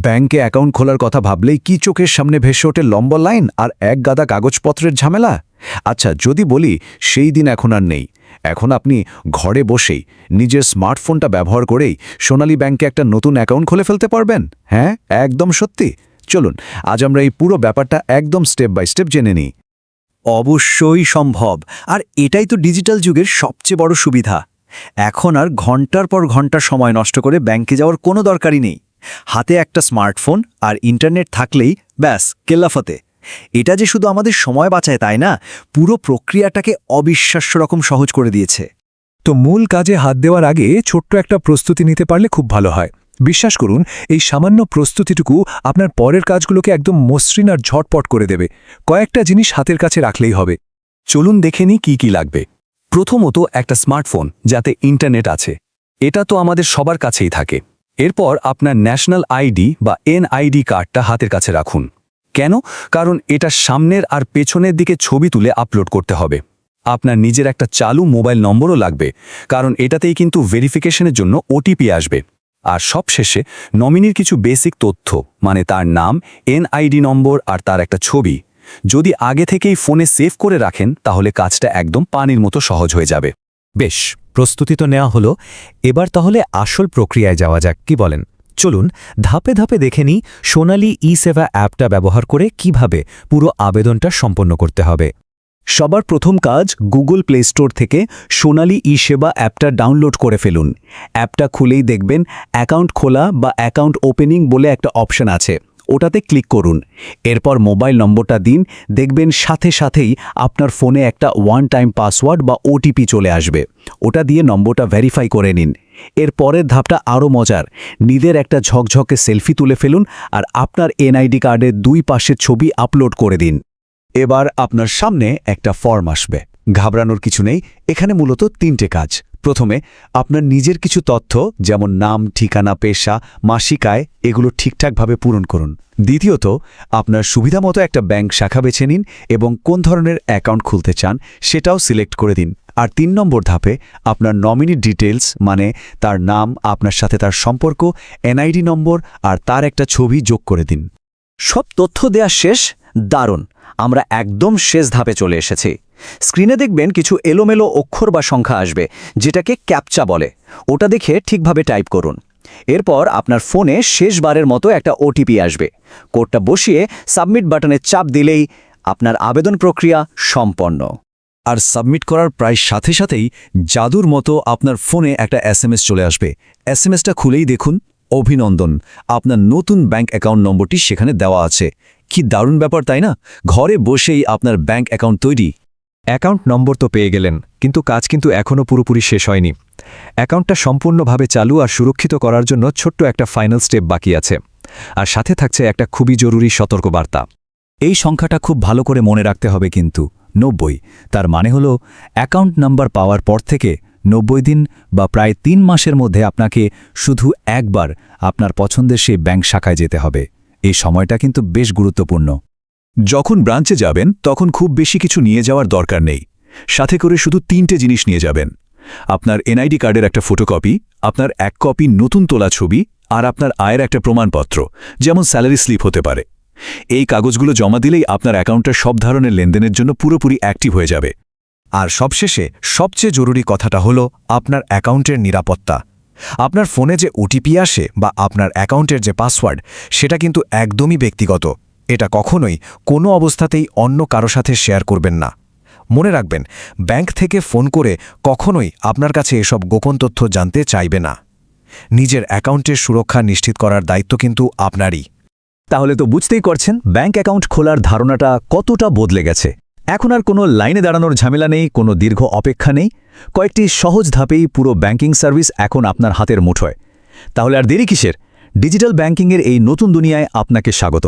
ব্যাংকে অ্যাকাউন্ট খোলার কথা ভাবলেই কি চোখের সামনে ভেসে ওঠে লম্বা লাইন আর এক গাদা কাগজপত্রের ঝামেলা। আচ্ছা, যদি বলি সেই দিন এখন আর নেই। এখন আপনি ঘরে বসেই নিজের স্মার্টফোনটা ব্যবহার করেই সোনালী ব্যাংকে একটা নতুন অ্যাকাউন্ট খুলে ফেলতে পারবেন। হ্যাঁ, একদম সত্যি। চলুন আজ আমরা এই পুরো ব্যাপারটা একদম স্টেপ বাই স্টেপ জেনে নিই। অবশ্যই সম্ভব, আর এটাই তো ডিজিটাল যুগের সবচেয়ে বড় সুবিধা। এখন আর ঘন্টার পর ঘন্টা সময় নষ্ট করে ব্যাংকে যাওয়ার কোনো দরকারই নেই। হাতে একটা স্মার্টফোন আর ইন্টারনেট থাকলেই ব্যাস কেল্লাফতে। এটা যে শুধু আমাদের সময় বাঁচায় তাই না, পুরো প্রক্রিয়াটাকে অবিশ্বাস্য রকম সহজ করে দিয়েছে। তো মূল কাজে হাত দেওয়ার আগে ছোট্ট একটা প্রস্তুতি নিতে পারলে খুব ভালো হয়। বিশ্বাস করুন, এই সামান্য প্রস্তুতিটুকু আপনার পরের কাজগুলোকে একদম মসৃণ আর ঝটপট করে দেবে। কয়েকটা জিনিস হাতের কাছে রাখলেই হবে। চলুন দেখে নিই কী লাগবে। প্রথমত একটা স্মার্টফোন যাতে ইন্টারনেট আছে, এটা তো আমাদের সবার কাছেই থাকে। এরপর আপনার ন্যাশনাল আইডি বা এনআইডি কার্ডটা হাতের কাছে রাখুন। কেন? কারণ এটা সামনের আর পেছনের দিকে ছবি তুলে আপলোড করতে হবে। আপনার নিজের একটা চালু মোবাইল নম্বরও লাগবে, কারণ এটাতেই কিন্তু ভেরিফিকেশনের জন্য ওটিপি আসবে। আর সবশেষে নমিনির কিছু বেসিক তথ্য, মানে তার নাম, এনআইডি নম্বর আর তার একটা ছবি যদি আগে থেকেই ফোনে সেভ করে রাখেন, তাহলে কাজটা একদম পানির মতো সহজ হয়ে যাবে। বেশ, প্রস্তুতি তো নেওয়া হলো। এবার তাহলে আসল প্রক্রিয়ায় যাওয়া যাক, কি বলেন? চলুন ধাপে ধাপে দেখে নিই সোনালী ই-সেবা অ্যাপটা ব্যবহার করে কিভাবে পুরো আবেদনটা সম্পন্ন করতে হবে। সবার প্রথম কাজ, গুগল প্লে স্টোর থেকে সোনালী ই-সেবা অ্যাপটা ডাউনলোড করে ফেলুন। অ্যাপটা খুলেই দেখবেন অ্যাকাউন্ট খোলা বা অ্যাকাউন্ট ওপেনিং বলে একটা অপশন আছে, ওটাতে ক্লিক করুন। এরপর মোবাইল নম্বরটা দিন, দেখবেন সাথে সাথেই আপনার ফোনে একটা ওয়ান টাইম পাসওয়ার্ড বা ওটিপি চলে আসবে। ওটা দিয়ে নম্বরটা ভেরিফাই করে নিন। এর পরের ধাপটা আরও মজার, নিজের একটা ঝকঝকে সেলফি তুলে ফেলুন আর আপনার এনআইডি কার্ডের দুই পাশের ছবি আপলোড করে দিন। এবার আপনার সামনে একটা ফর্ম আসবে। ঘাবড়ানোর কিছু নেই, এখানে মূলত 3টে কাজ। প্রথমে আপনার নিজের কিছু তথ্য যেমন নাম, ঠিকানা, পেশা, মাসিক আয় এগুলো ঠিকঠাকভাবে পূরণ করুন। দ্বিতীয়ত, আপনার সুবিধামতো একটা ব্যাংক শাখা বেছে নিন এবং কোন ধরনের অ্যাকাউন্ট খুলতে চান সেটাও সিলেক্ট করে দিন। আর 3 নম্বর ধাপে আপনার নমিনি ডিটেলস, মানে তার নাম, আপনার সাথে তার সম্পর্ক, এনআইডি নম্বর আর তার একটা ছবি যোগ করে দিন। সব তথ্য দেয়া শেষ। দারুণ, আমরা একদম শেষ ধাপে চলে এসেছি। স্ক্রিনে দেখবেন কিছু এলোমেলো অক্ষর বা সংখ্যা আসবে, যেটাকে ক্যাপচা বলে। ওটা দেখে ঠিকভাবে টাইপ করুন। এরপর আপনার ফোনে শেষবারের মতো একটা ওটিপি আসবে। কোডটা বসিয়ে সাবমিট বাটনে চাপ দিলেই আপনার আবেদন প্রক্রিয়া সম্পন্ন। আর সাবমিট করার প্রায় সাথে সাথেই জাদুর মতো আপনার ফোনে একটা এসএমএস চলে আসবে। এসএমএসটা খুলেই দেখুন, অভিনন্দন, আপনার নতুন ব্যাংক অ্যাকাউন্ট নম্বরটি সেখানে দেওয়া আছে। কি দারুণ ব্যাপার, তাই না? ঘরে বসেই আপনার ব্যাংক অ্যাকাউন্ট তৈরি। অ্যাকাউন্ট নম্বর তো পেয়ে গেলেন, কিন্তু কাজ কিন্তু এখনও পুরোপুরি শেষ হয়নি। অ্যাকাউন্টটা সম্পূর্ণভাবে চালু আর সুরক্ষিত করার জন্য ছোট্ট একটা ফাইনাল স্টেপ বাকি আছে। আর সাথে থাকছে একটা খুবই জরুরি সতর্কবার্তা। এই সংখ্যাটা খুব ভালো করে মনে রাখতে হবে কিন্তু, 90। তার মানে হলো অ্যাকাউন্ট নাম্বার পাওয়ার পর থেকে 90 দিন বা প্রায় 3 মাসের মধ্যে আপনাকে শুধু একবার আপনার পছন্দের সেই ব্যাংক শাখায় যেতে হবে। এই সময়টা কিন্তু বেশ গুরুত্বপূর্ণ। যখন ব্রাঞ্চে যাবেন তখন খুব বেশি কিছু নিয়ে যাওয়ার দরকার নেই। সাথে করে শুধু 3টে জিনিস নিয়ে যাবেন। আপনার এনআইডি কার্ডের একটা ফটোকপি, আপনার 1 কপি নতুন তোলা ছবি আর আপনার আয়ের একটা প্রমাণপত্র, যেমন স্যালারি স্লিপ হতে পারে। এই কাগজগুলো জমা দিলেই আপনার অ্যাকাউন্টটা সব ধরনের লেনদেনের জন্য পুরোপুরি অ্যাক্টিভ হয়ে যাবে। আর সবশেষে সবচেয়ে জরুরি কথাটা হলো আপনার অ্যাকাউন্টের নিরাপত্তা। আপনার ফোনে যে ওটিপি আসে বা আপনার অ্যাকাউন্টের যে পাসওয়ার্ড, সেটা কিন্তু একদমই ব্যক্তিগত। এটা কখনোই কোনো অবস্থাতেই অন্য কারো সাথে শেয়ার করবেন না। মনে রাখবেন, ব্যাংক থেকে ফোন করে কখনোই আপনার কাছে এসব গোপন তথ্য জানতে চাইবে না। নিজের অ্যাকাউন্টের সুরক্ষা নিশ্চিত করার দায়িত্ব কিন্তু আপনারই। তাহলে তো বুঝতেই করছেন ব্যাংক অ্যাকাউন্ট খোলার ধারণাটা কতটা বদলে গেছে। এখন আর কোনো লাইনে দাঁড়ানোর ঝামেলা নেই, কোনো দীর্ঘ অপেক্ষা নেই। কয়েকটি সহজ ধাপেই পুরো ব্যাংকিং সার্ভিস এখন আপনার হাতের মুঠোয়। তাহলে আর দেরি কিসের? ডিজিটাল ব্যাংকিংয়ের এই নতুন দুনিয়ায় আপনাকে স্বাগত।